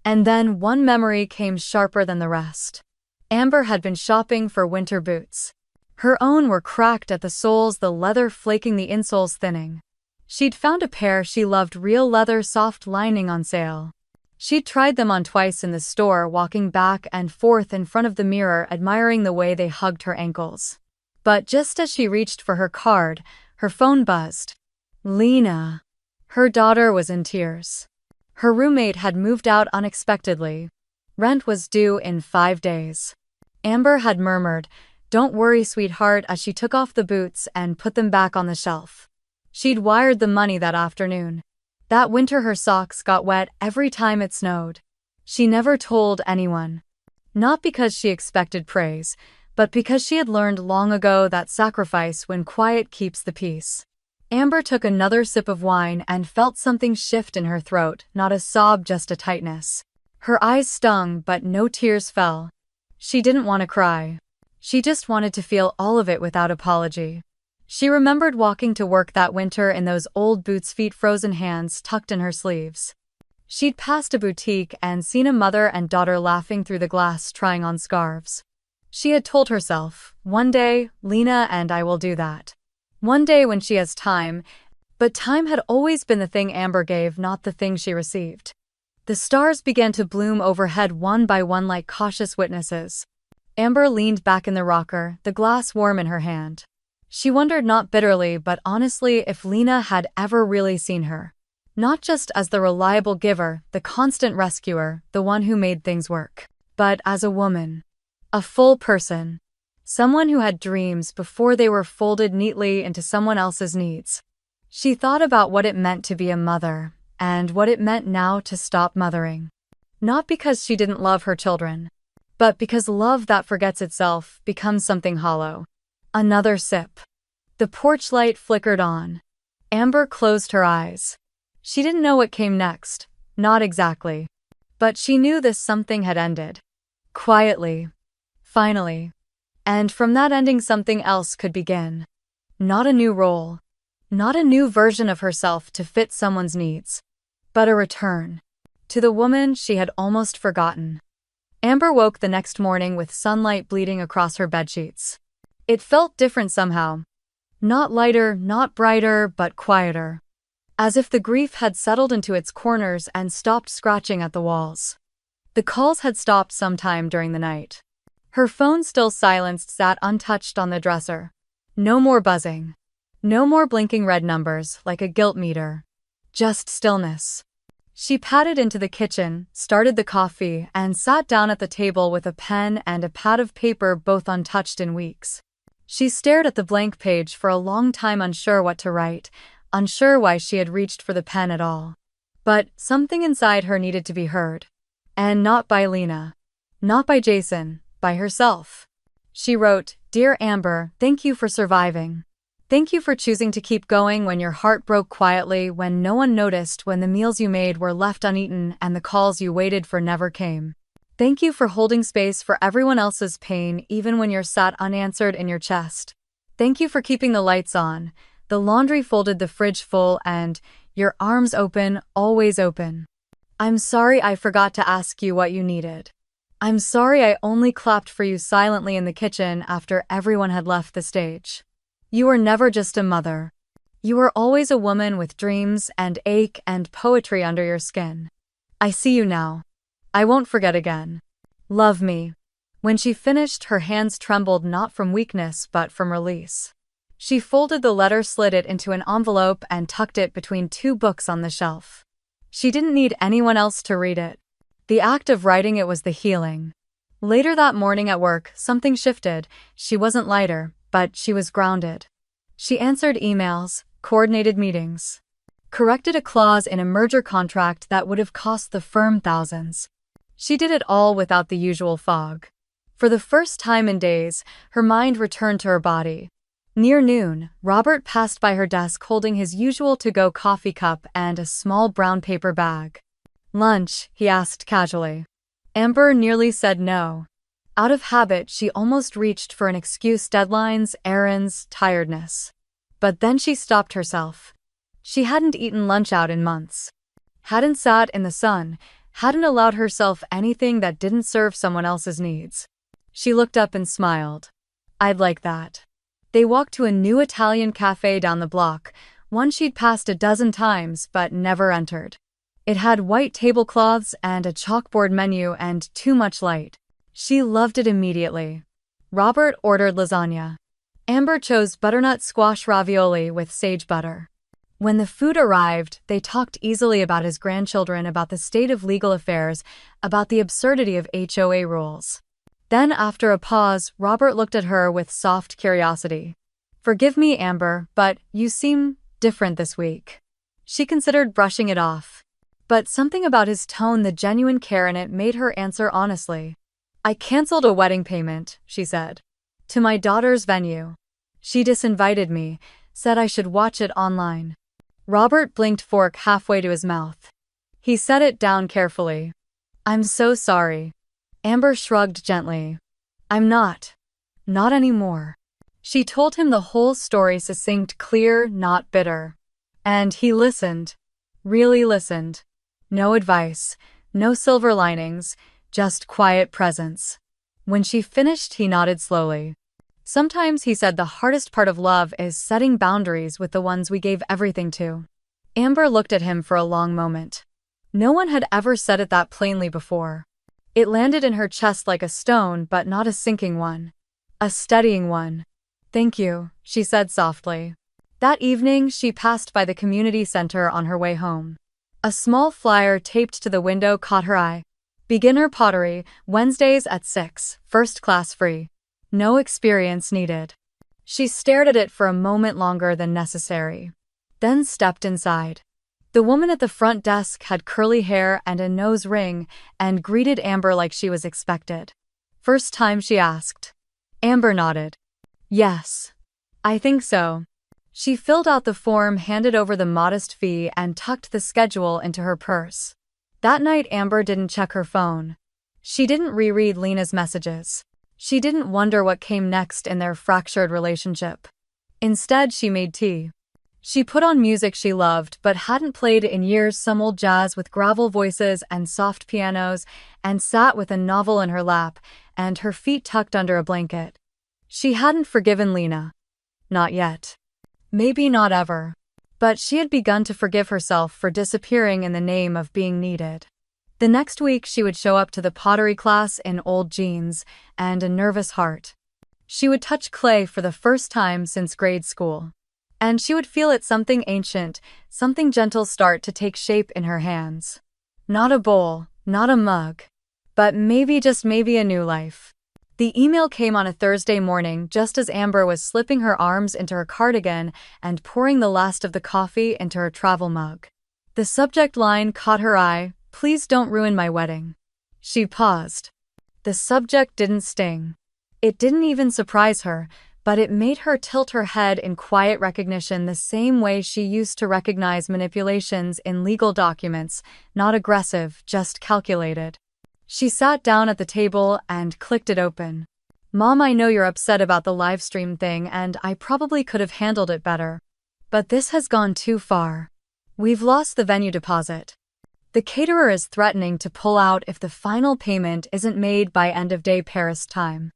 And then one memory came sharper than the rest. Amber had been shopping for winter boots. Her own were cracked at the soles, the leather flaking, the insoles thinning. She'd found a pair she loved, real leather, soft lining, on sale. She'd tried them on twice in the store, walking back and forth in front of the mirror, admiring the way they hugged her ankles. But just as she reached for her card, her phone buzzed. Lena. Her daughter was in tears. Her roommate had moved out unexpectedly. Rent was due in 5 days. Amber had murmured, "Don't worry, sweetheart," as she took off the boots and put them back on the shelf. She'd wired the money that afternoon. That winter her socks got wet every time it snowed. She never told anyone. Not because she expected praise, but because she had learned long ago that sacrifice when quiet keeps the peace. Amber took another sip of wine and felt something shift in her throat, not a sob, just a tightness. Her eyes stung, but no tears fell. She didn't want to cry. She just wanted to feel all of it without apology. She remembered walking to work that winter in those old boots, feet frozen, hands tucked in her sleeves. She'd passed a boutique and seen a mother and daughter laughing through the glass, trying on scarves. She had told herself, "One day, Lena and I will do that. One day when she has time," but time had always been the thing Amber gave, not the thing she received. The stars began to bloom overhead one by one like cautious witnesses. Amber leaned back in the rocker, the glass warm in her hand. She wondered, not bitterly but honestly, if Lena had ever really seen her. Not just as the reliable giver, the constant rescuer, the one who made things work, but as a woman. A full person. Someone who had dreams before they were folded neatly into someone else's needs. She thought about what it meant to be a mother, and what it meant now to stop mothering. Not because she didn't love her children, but because love that forgets itself becomes something hollow. Another sip. The porch light flickered on. Amber closed her eyes. She didn't know what came next, not exactly. But she knew this something had ended. Quietly. Finally. And from that ending something else could begin. Not a new role. Not a new version of herself to fit someone's needs. But a return. To the woman she had almost forgotten. Amber woke the next morning with sunlight bleeding across her bedsheets. It felt different somehow. Not lighter, not brighter, but quieter. As if the grief had settled into its corners and stopped scratching at the walls. The calls had stopped sometime during the night. Her phone, still silenced, sat untouched on the dresser. No more buzzing. No more blinking red numbers like a guilt meter. Just stillness. She padded into the kitchen, started the coffee, and sat down at the table with a pen and a pad of paper, both untouched in weeks. She stared at the blank page for a long time, unsure what to write, unsure why she had reached for the pen at all. But something inside her needed to be heard. And not by Lena. Not by Jason, by herself. She wrote, "Dear Amber, thank you for surviving. Thank you for choosing to keep going when your heart broke quietly, when no one noticed, when the meals you made were left uneaten and the calls you waited for never came. Thank you for holding space for everyone else's pain, even when you're sat unanswered in your chest. Thank you for keeping the lights on, the laundry folded, the fridge full, and your arms open, always open. I'm sorry I forgot to ask you what you needed. I'm sorry I only clapped for you silently in the kitchen after everyone had left the stage. You were never just a mother. You were always a woman with dreams and ache and poetry under your skin. I see you now. I won't forget again. Love me." When she finished, her hands trembled, not from weakness but from release. She folded the letter, slid it into an envelope, and tucked it between two books on the shelf. She didn't need anyone else to read it. The act of writing it was the healing. Later that morning at work, something shifted. She wasn't lighter, but she was grounded. She answered emails, coordinated meetings, corrected a clause in a merger contract that would have cost the firm thousands. She did it all without the usual fog. For the first time in days, her mind returned to her body. Near noon, Robert passed by her desk holding his usual to-go coffee cup and a small brown paper bag. "Lunch?" he asked casually. Amber nearly said no. Out of habit, she almost reached for an excuse: deadlines, errands, tiredness. But then she stopped herself. She hadn't eaten lunch out in months. Hadn't sat in the sun, hadn't allowed herself anything that didn't serve someone else's needs. She looked up and smiled. "I'd like that." They walked to a new Italian cafe down the block, one she'd passed a dozen times but never entered. It had white tablecloths and a chalkboard menu and too much light. She loved it immediately. Robert ordered lasagna. Amber chose butternut squash ravioli with sage butter. When the food arrived, they talked easily about his grandchildren, about the state of legal affairs, about the absurdity of HOA rules. Then, after a pause, Robert looked at her with soft curiosity. "Forgive me, Amber, but you seem different this week." She considered brushing it off. But something about his tone, the genuine care in it, made her answer honestly. "I canceled a wedding payment," she said. "To my daughter's venue. She disinvited me, said I should watch it online." Robert blinked, fork halfway to his mouth. He set it down carefully. "I'm so sorry." Amber shrugged gently. "I'm not. Not anymore." She told him the whole story, succinct, clear, not bitter. And he listened. Really listened. No advice, no silver linings, just quiet presence. When she finished, he nodded slowly. "Sometimes," he said, "the hardest part of love is setting boundaries with the ones we gave everything to." Amber looked at him for a long moment. No one had ever said it that plainly before. It landed in her chest like a stone, but not a sinking one. A steadying one. "Thank you," she said softly. That evening, she passed by the community center on her way home. A small flyer taped to the window caught her eye. "Beginner pottery, Wednesdays at 6, first class free. No experience needed." She stared at it for a moment longer than necessary. Then stepped inside. The woman at the front desk had curly hair and a nose ring and greeted Amber like she was expected. "First time?" she asked. Amber nodded. "Yes. I think so." She filled out the form, handed over the modest fee, and tucked the schedule into her purse. That night, Amber didn't check her phone. She didn't reread Lena's messages. She didn't wonder what came next in their fractured relationship. Instead, she made tea. She put on music she loved but hadn't played in years, some old jazz with gravel voices and soft pianos, and sat with a novel in her lap and her feet tucked under a blanket. She hadn't forgiven Lena. Not yet. Maybe not ever. But she had begun to forgive herself for disappearing in the name of being needed. The next week she would show up to the pottery class in old jeans and a nervous heart. She would touch clay for the first time since grade school. And she would feel it, something ancient, something gentle start to take shape in her hands. Not a bowl, not a mug, but maybe, just maybe, a new life. The email came on a Thursday morning just as Amber was slipping her arms into her cardigan and pouring the last of the coffee into her travel mug. The subject line caught her eye: "Please don't ruin my wedding." She paused. The subject didn't sting. It didn't even surprise her, but it made her tilt her head in quiet recognition, the same way she used to recognize manipulations in legal documents, not aggressive, just calculated. She sat down at the table and clicked it open. "Mom, I know you're upset about the Livestream thing, and I probably could have handled it better. But this has gone too far. We've lost the venue deposit. The caterer is threatening to pull out if the final payment isn't made by end-of-day Paris time.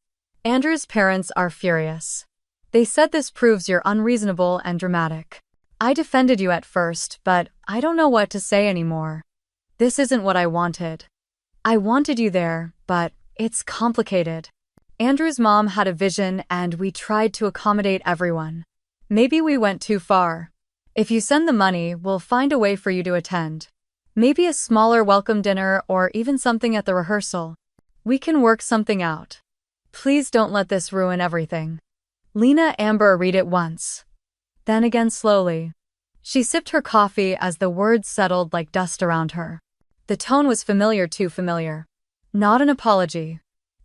Andrew's parents are furious. They said this proves you're unreasonable and dramatic. I defended you at first, but I don't know what to say anymore. This isn't what I wanted. I wanted you there, but it's complicated. Andrew's mom had a vision and we tried to accommodate everyone. Maybe we went too far. If you send the money, we'll find a way for you to attend. Maybe a smaller welcome dinner or even something at the rehearsal. We can work something out. Please don't let this ruin everything." Lena Amber read it once. Then again slowly. She sipped her coffee as the words settled like dust around her. The tone was familiar, too familiar. Not an apology.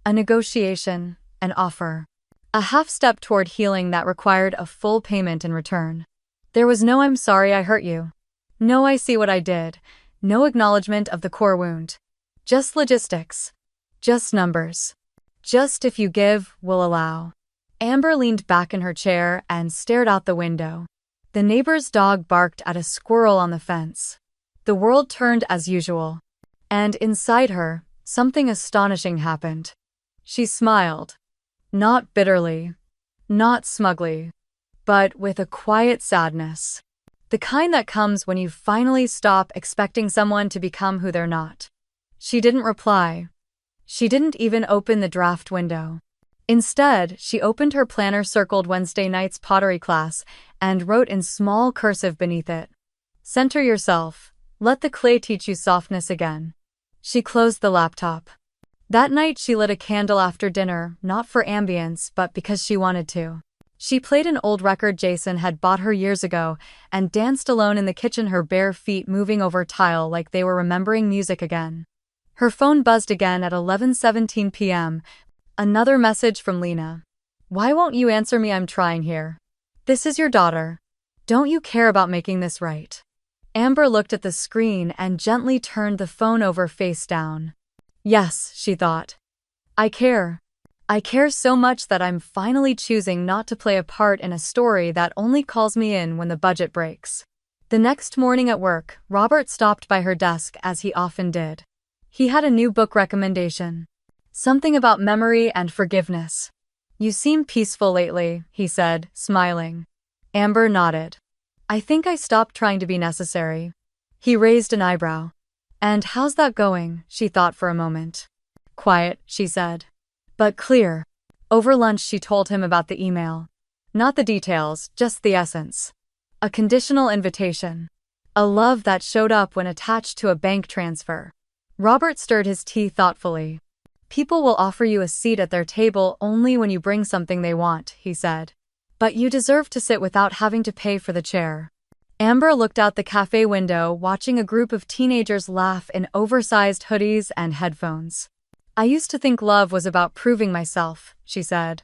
A negotiation, an offer. A half-step toward healing that required a full payment in return. There was no "I'm sorry I hurt you." No "I see what I did." No acknowledgement of the core wound. Just logistics. Just numbers. Just "if you give, we'll allow." Amber leaned back in her chair and stared out the window. The neighbor's dog barked at a squirrel on the fence. The world turned as usual. And inside her, something astonishing happened. She smiled. Not bitterly. Not smugly. But with a quiet sadness. The kind that comes when you finally stop expecting someone to become who they're not. She didn't reply. She didn't even open the draft window. Instead, she opened her planner, circled Wednesday night's pottery class, and wrote in small cursive beneath it: "Center yourself. Let the clay teach you softness again." She closed the laptop. That night she lit a candle after dinner, not for ambience but because she wanted to. She played an old record Jason had bought her years ago and danced alone in the kitchen, her bare feet moving over tile like they were remembering music again. Her phone buzzed again at 11:17 p.m. Another message from Lena. "Why won't you answer me? I'm trying here. This is your daughter. Don't you care about making this right?" Amber looked at the screen and gently turned the phone over face down. Yes, she thought. I care. I care so much that I'm finally choosing not to play a part in a story that only calls me in when the budget breaks. The next morning at work, Robert stopped by her desk as he often did. He had a new book recommendation. Something about memory and forgiveness. "You seem peaceful lately," he said, smiling. Amber nodded. "I think I stopped trying to be necessary." He raised an eyebrow. "And how's that going?" She thought for a moment. "Quiet," she said. "But clear." Over lunch she told him about the email. Not the details, just the essence. A conditional invitation. A love that showed up when attached to a bank transfer. Robert stirred his tea thoughtfully. "People will offer you a seat at their table only when you bring something they want," he said. "But you deserve to sit without having to pay for the chair." Amber looked out the cafe window, watching a group of teenagers laugh in oversized hoodies and headphones. "I used to think love was about proving myself," she said.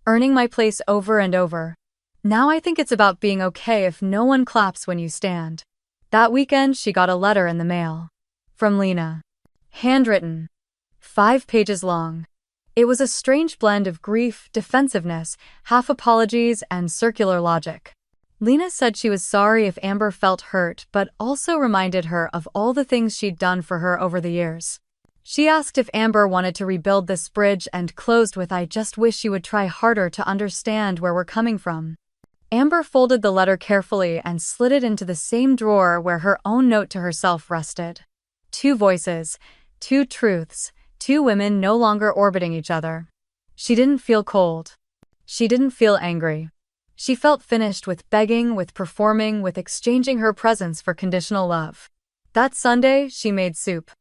"Earning my place over and over. Now I think it's about being okay if no one claps when you stand." That weekend she got a letter in the mail. From Lena. Handwritten. 5 pages long. It was a strange blend of grief, defensiveness, half apologies, and circular logic. Lena said she was sorry if Amber felt hurt, but also reminded her of all the things she'd done for her over the years. She asked if Amber wanted to rebuild this bridge and closed with, "I just wish you would try harder to understand where we're coming from." Amber folded the letter carefully and slid it into the same drawer where her own note to herself rested. Two voices, two truths, two women no longer orbiting each other. She didn't feel cold. She didn't feel angry. She felt finished with begging, with performing, with exchanging her presence for conditional love. That Sunday, she made soup.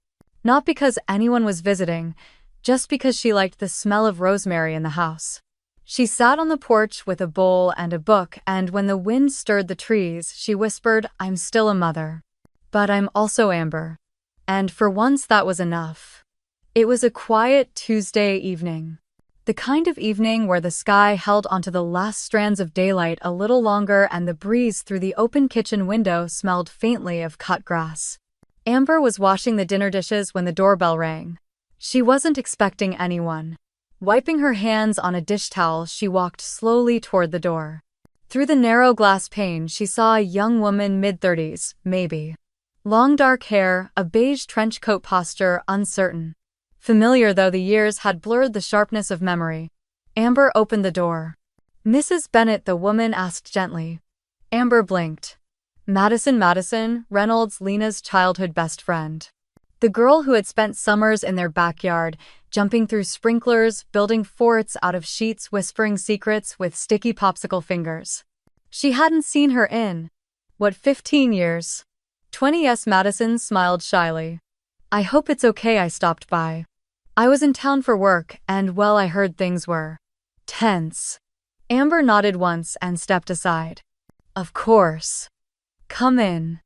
Not because anyone was visiting, just because she liked the smell of rosemary in the house. She sat on the porch with a bowl and a book, and when the wind stirred the trees, she whispered, "I'm still a mother. But I'm also Amber." And for once that was enough. It was a quiet Tuesday evening. The kind of evening where the sky held onto the last strands of daylight a little longer and the breeze through the open kitchen window smelled faintly of cut grass. Amber was washing the dinner dishes when the doorbell rang. She wasn't expecting anyone. Wiping her hands on a dish towel, she walked slowly toward the door. Through the narrow glass pane, she saw a young woman, mid-30s, maybe. Long dark hair, a beige trench coat, posture uncertain. Familiar though the years had blurred the sharpness of memory. Amber opened the door. "Mrs. Bennett," the woman asked gently. Amber blinked. Madison Reynolds, Lena's childhood best friend. The girl who had spent summers in their backyard, jumping through sprinklers, building forts out of sheets, whispering secrets with sticky popsicle fingers. She hadn't seen her in, 15 years? 20. Yes, Madison smiled shyly. "I hope it's okay I stopped by. I was in town for work, and well, I heard things were tense." Amber nodded once and stepped aside. "Of course. Come in."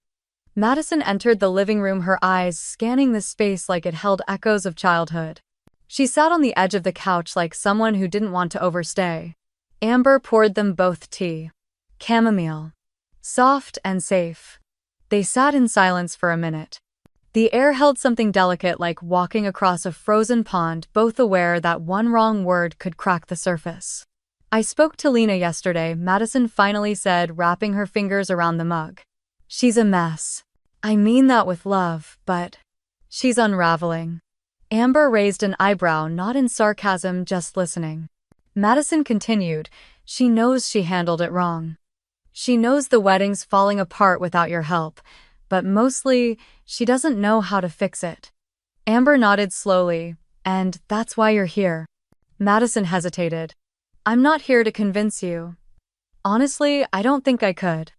Madison entered the living room, her eyes scanning the space like it held echoes of childhood. She sat on the edge of the couch like someone who didn't want to overstay. Amber poured them both tea. Chamomile. Soft and safe. They sat in silence for a minute. The air held something delicate, like walking across a frozen pond, both aware that one wrong word could crack the surface. "I spoke to Lena yesterday," Madison finally said, wrapping her fingers around the mug. "She's a mess. I mean that with love, but she's unraveling." Amber raised an eyebrow, not in sarcasm, just listening. Madison continued, "She knows she handled it wrong. She knows the wedding's falling apart without your help, but mostly, she doesn't know how to fix it." Amber nodded slowly. "And that's why you're here." Madison hesitated. "I'm not here to convince you. Honestly, I don't think I could.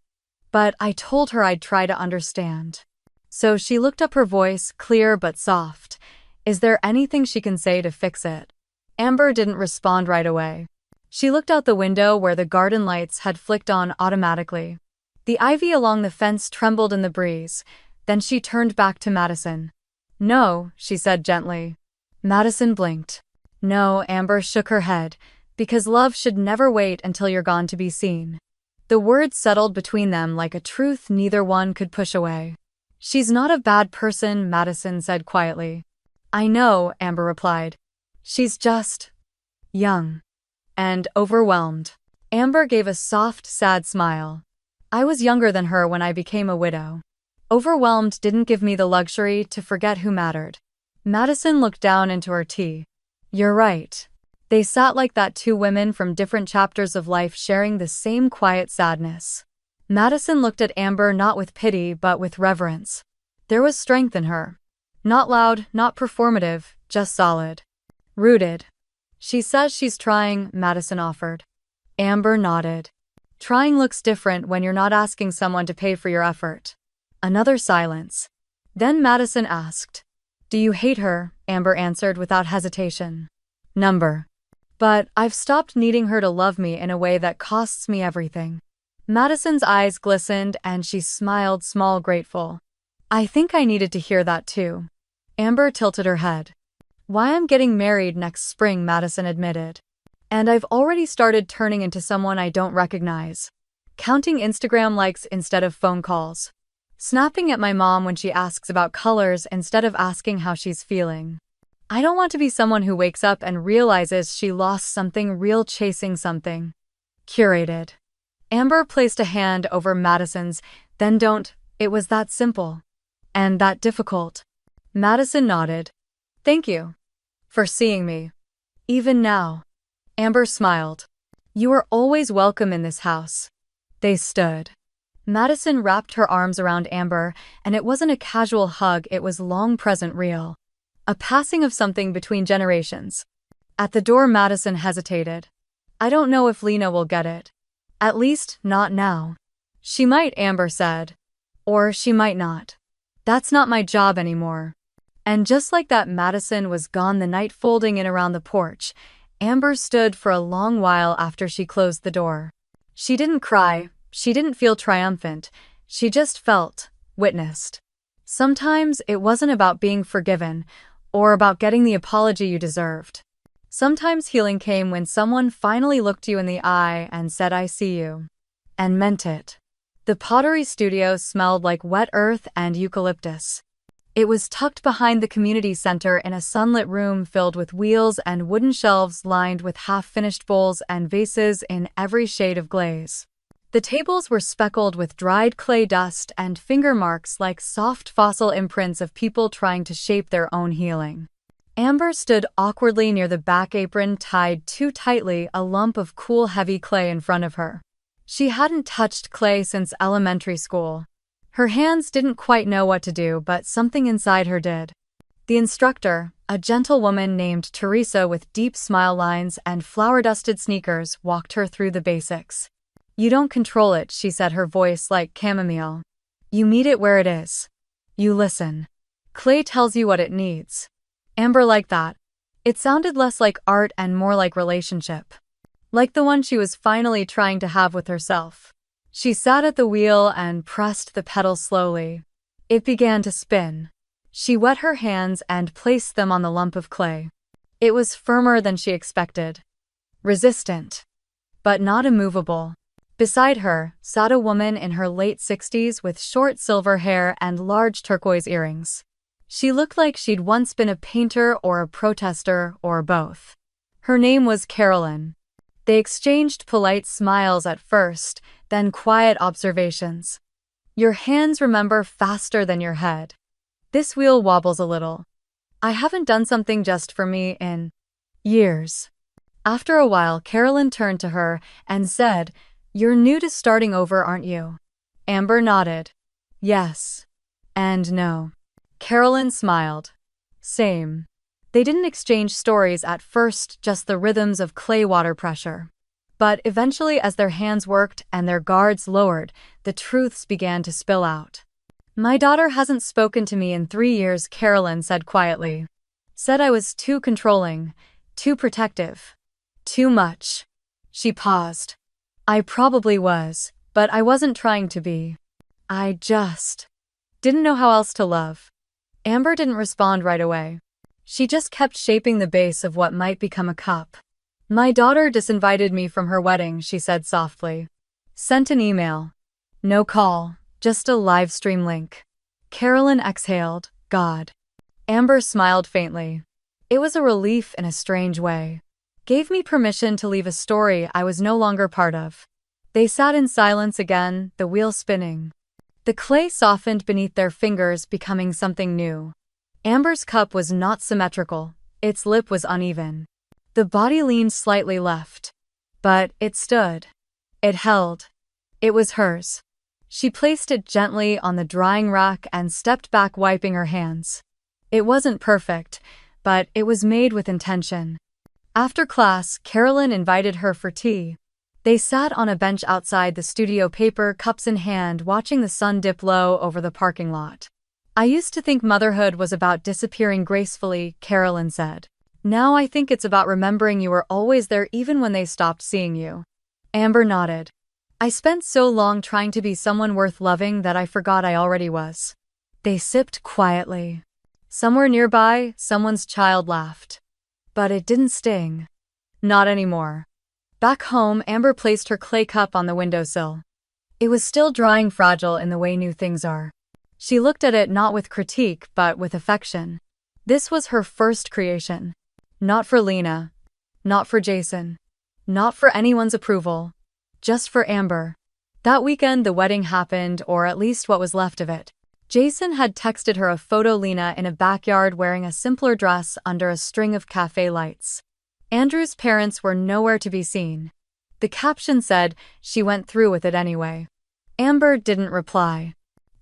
But I told her I'd try to understand." So she looked up, her voice clear but soft. "Is there anything she can say to fix it?" Amber didn't respond right away. She looked out the window where the garden lights had flicked on automatically. The ivy along the fence trembled in the breeze. Then she turned back to Madison. "No," she said gently. Madison blinked. "No," Amber shook her head, "because love should never wait until you're gone to be seen." The words settled between them like a truth neither one could push away. "She's not a bad person," Madison said quietly. "I know," Amber replied. "She's just young and overwhelmed." Amber gave a soft, sad smile. "I was younger than her when I became a widow. Overwhelmed didn't give me the luxury to forget who mattered." Madison looked down into her tea. "You're right." They sat like that, two women from different chapters of life sharing the same quiet sadness. Madison looked at Amber not with pity but with reverence. There was strength in her. Not loud, not performative, just solid. Rooted. "She says she's trying," Madison offered. Amber nodded. "Trying looks different when you're not asking someone to pay for your effort." Another silence. Then Madison asked, "Do you hate her?" Amber answered without hesitation. "Number. But I've stopped needing her to love me in a way that costs me everything." Madison's eyes glistened and she smiled, small, grateful. "I think I needed to hear that too." Amber tilted her head. "Why, I'm getting married next spring," Madison admitted. "And I've already started turning into someone I don't recognize. Counting Instagram likes instead of phone calls. Snapping at my mom when she asks about colors instead of asking how she's feeling. I don't want to be someone who wakes up and realizes she lost something real, chasing something curated." Amber placed a hand over Madison's. Then don't. It was that simple. And that difficult. Madison nodded. Thank you. For seeing me. Even now. Amber smiled. You are always welcome in this house. They stood. Madison wrapped her arms around Amber, and it wasn't a casual hug, it was long present real. A passing of something between generations. At the door, Madison hesitated. I don't know if Lena will get it. At least, not now. She might, Amber said. Or she might not. That's not my job anymore. And just like that, Madison was gone, the night folding in around the porch. Amber stood for a long while after she closed the door. She didn't cry, she didn't feel triumphant, she just felt, witnessed. Sometimes it wasn't about being forgiven, or about getting the apology you deserved. Sometimes healing came when someone finally looked you in the eye and said, I see you. And meant it. The pottery studio smelled like wet earth and eucalyptus. It was tucked behind the community center in a sunlit room filled with wheels and wooden shelves lined with half-finished bowls and vases in every shade of glaze. The tables were speckled with dried clay dust and finger marks like soft fossil imprints of people trying to shape their own healing. Amber stood awkwardly near the back apron tied too tightly, a lump of cool heavy clay in front of her. She hadn't touched clay since elementary school. Her hands didn't quite know what to do, but something inside her did. The instructor, a gentle woman named Teresa with deep smile lines and flower-dusted sneakers, walked her through the basics. You don't control it, she said, her voice like chamomile. You meet it where it is. You listen. Clay tells you what it needs. Amber liked that. It sounded less like art and more like relationship. Like the one she was finally trying to have with herself. She sat at the wheel and pressed the pedal slowly. It began to spin. She wet her hands and placed them on the lump of clay. It was firmer than she expected. Resistant. But not immovable. Beside her sat a woman in her late 60s with short silver hair and large turquoise earrings. She looked like she'd once been a painter or a protester or both. Her name was Carolyn. They exchanged polite smiles at first, then quiet observations. Your hands remember faster than your head. This wheel wobbles a little. I haven't done something just for me in years. After a while, Carolyn turned to her and said, You're new to starting over, aren't you? Amber nodded. Yes. And no. Carolyn smiled. Same. They didn't exchange stories at first, just the rhythms of clay water pressure. But eventually, as their hands worked and their guards lowered, the truths began to spill out. My daughter hasn't spoken to me in 3 years, Carolyn said quietly. Said I was too controlling, too protective. Too much. She paused. I probably was, but I wasn't trying to be. I just didn't know how else to love. Amber didn't respond right away. She just kept shaping the base of what might become a cup. My daughter disinvited me from her wedding, she said softly. Sent an email. No call, just a live stream link. Carolyn exhaled. God. Amber smiled faintly. It was a relief in a strange way. Gave me permission to leave a story I was no longer part of. They sat in silence again, the wheel spinning. The clay softened beneath their fingers, becoming something new. Amber's cup was not symmetrical, its lip was uneven. The body leaned slightly left. But it stood. It held. It was hers. She placed it gently on the drying rack and stepped back, wiping her hands. It wasn't perfect, but it was made with intention. After class, Carolyn invited her for tea. They sat on a bench outside the studio, paper cups in hand, watching the sun dip low over the parking lot. I used to think motherhood was about disappearing gracefully, Carolyn said. Now I think it's about remembering you were always there even when they stopped seeing you. Amber nodded. I spent so long trying to be someone worth loving that I forgot I already was. They sipped quietly. Somewhere nearby, someone's child laughed. But it didn't sting. Not anymore. Back home, Amber placed her clay cup on the windowsill. It was still drying, fragile in the way new things are. She looked at it not with critique, but with affection. This was her first creation. Not for Lena. Not for Jason. Not for anyone's approval. Just for Amber. That weekend, the wedding happened, or at least what was left of it. Jason had texted her a photo of Lena in a backyard wearing a simpler dress under a string of cafe lights. Andrew's parents were nowhere to be seen. The caption said, "She went through with it anyway." Amber didn't reply.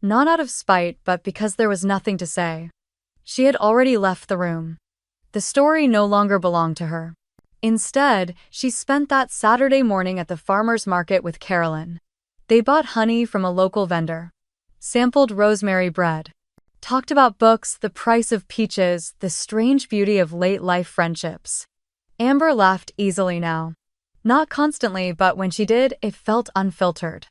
Not out of spite, but because there was nothing to say. She had already left the room. The story no longer belonged to her. Instead, she spent that Saturday morning at the farmer's market with Carolyn. They bought honey from a local vendor, sampled rosemary bread, talked about books, the price of peaches, the strange beauty of late-life friendships. Amber laughed easily now. Not constantly, but when she did, it felt unfiltered,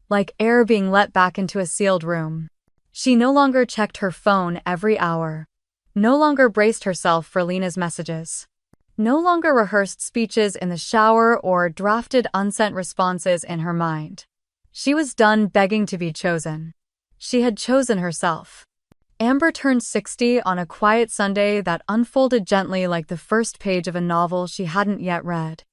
like air being let back into a sealed room. She no longer checked her phone every hour, no longer braced herself for Lena's messages, no longer rehearsed speeches in the shower or drafted unsent responses in her mind. She was done begging to be chosen. She had chosen herself. Amber turned 60 on a quiet Sunday that unfolded gently like the first page of a novel she hadn't yet read.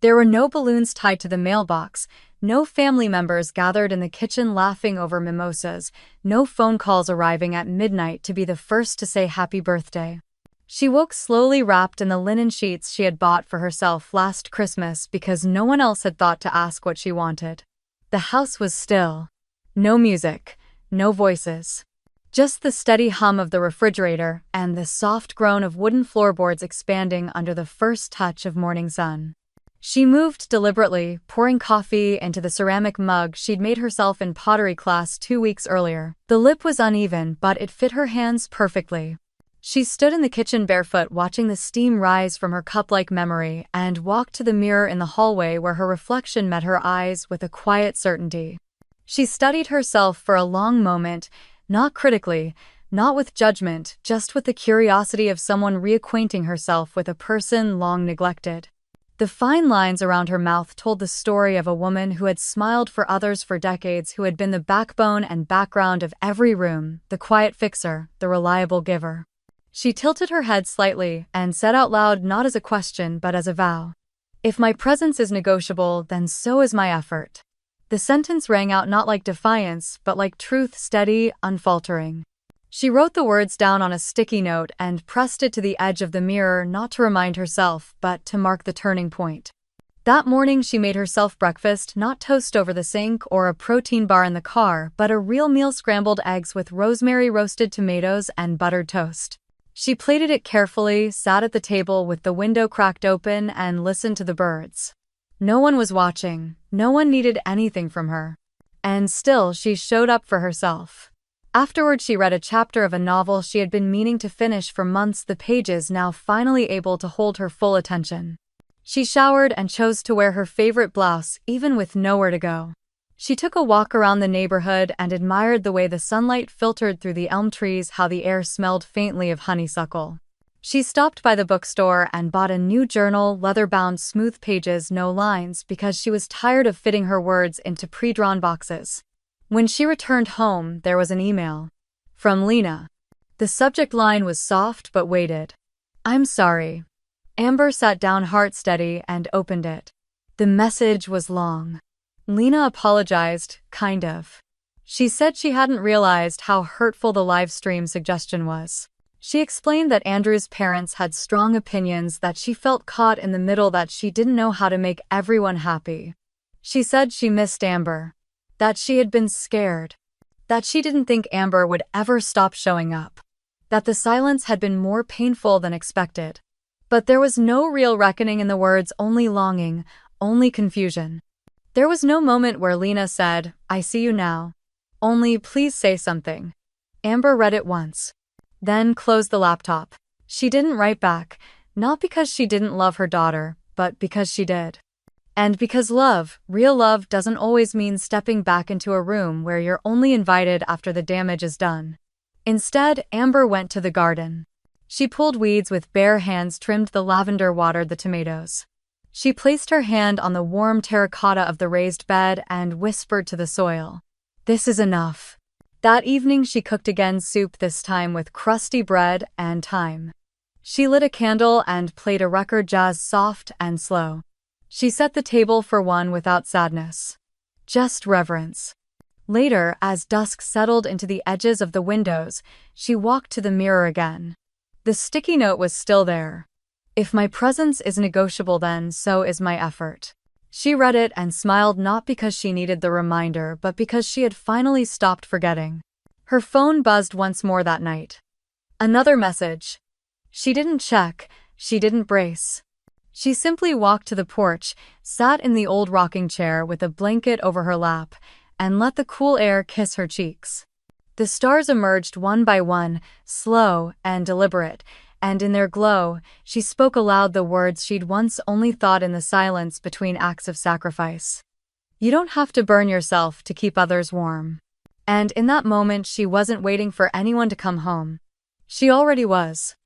There were no balloons tied to the mailbox, no family members gathered in the kitchen laughing over mimosas, no phone calls arriving at midnight to be the first to say happy birthday. She woke slowly wrapped in the linen sheets she had bought for herself last Christmas because no one else had thought to ask what she wanted. The house was still. No music, no voices. Just the steady hum of the refrigerator and the soft groan of wooden floorboards expanding under the first touch of morning sun. She moved deliberately, pouring coffee into the ceramic mug she'd made herself in pottery class 2 weeks earlier. The lip was uneven, but it fit her hands perfectly. She stood in the kitchen barefoot, watching the steam rise from her cup-like memory, and walked to the mirror in the hallway where her reflection met her eyes with a quiet certainty. She studied herself for a long moment, not critically, not with judgment, just with the curiosity of someone reacquainting herself with a person long neglected. The fine lines around her mouth told the story of a woman who had smiled for others for decades, who had been the backbone and background of every room, the quiet fixer, the reliable giver. She tilted her head slightly and said out loud, not as a question but as a vow, "If my presence is negotiable, then so is my effort." The sentence rang out not like defiance, but like truth, steady, unfaltering. She wrote the words down on a sticky note and pressed it to the edge of the mirror, not to remind herself, but to mark the turning point. That morning she made herself breakfast, not toast over the sink or a protein bar in the car, but a real meal: scrambled eggs with rosemary, roasted tomatoes, and buttered toast. She plated it carefully, sat at the table with the window cracked open, and listened to the birds. No one was watching, no one needed anything from her. And still she showed up for herself. Afterward, she read a chapter of a novel she had been meaning to finish for months, the pages now finally able to hold her full attention. She showered and chose to wear her favorite blouse, even with nowhere to go. She took a walk around the neighborhood and admired the way the sunlight filtered through the elm trees, how the air smelled faintly of honeysuckle. She stopped by the bookstore and bought a new journal, leather-bound, smooth pages, no lines, because she was tired of fitting her words into pre-drawn boxes. When she returned home, there was an email. From Lena. The subject line was soft but weighted. "I'm sorry." Amber sat down, heart steady, and opened it. The message was long. Lena apologized, kind of. She said she hadn't realized how hurtful the Livestream suggestion was. She explained that Andrew's parents had strong opinions, that she felt caught in the middle, that she didn't know how to make everyone happy. She said she missed Amber, that she had been scared, that she didn't think Amber would ever stop showing up, that the silence had been more painful than expected. But there was no real reckoning in the words, only longing, only confusion. There was no moment where Lena said, "I see you now. Only please say something." Amber read it once, then closed the laptop. She didn't write back, not because she didn't love her daughter, but because she did. And because love, real love, doesn't always mean stepping back into a room where you're only invited after the damage is done. Instead, Amber went to the garden. She pulled weeds with bare hands, trimmed the lavender, watered the tomatoes. She placed her hand on the warm terracotta of the raised bed and whispered to the soil, "This is enough." That evening she cooked again, soup, this time with crusty bread and thyme. She lit a candle and played a record, jazz, soft and slow. She set the table for one without sadness. Just reverence. Later, as dusk settled into the edges of the windows, she walked to the mirror again. The sticky note was still there. If my presence is negotiable, then so is my effort. She read it and smiled, not because she needed the reminder, but because she had finally stopped forgetting. Her phone buzzed once more that night. Another message. She didn't check, she didn't brace. She simply walked to the porch, sat in the old rocking chair with a blanket over her lap, and let the cool air kiss her cheeks. The stars emerged one by one, slow and deliberate, and in their glow, she spoke aloud the words she'd once only thought in the silence between acts of sacrifice. You don't have to burn yourself to keep others warm. And in that moment, she wasn't waiting for anyone to come home. She already was.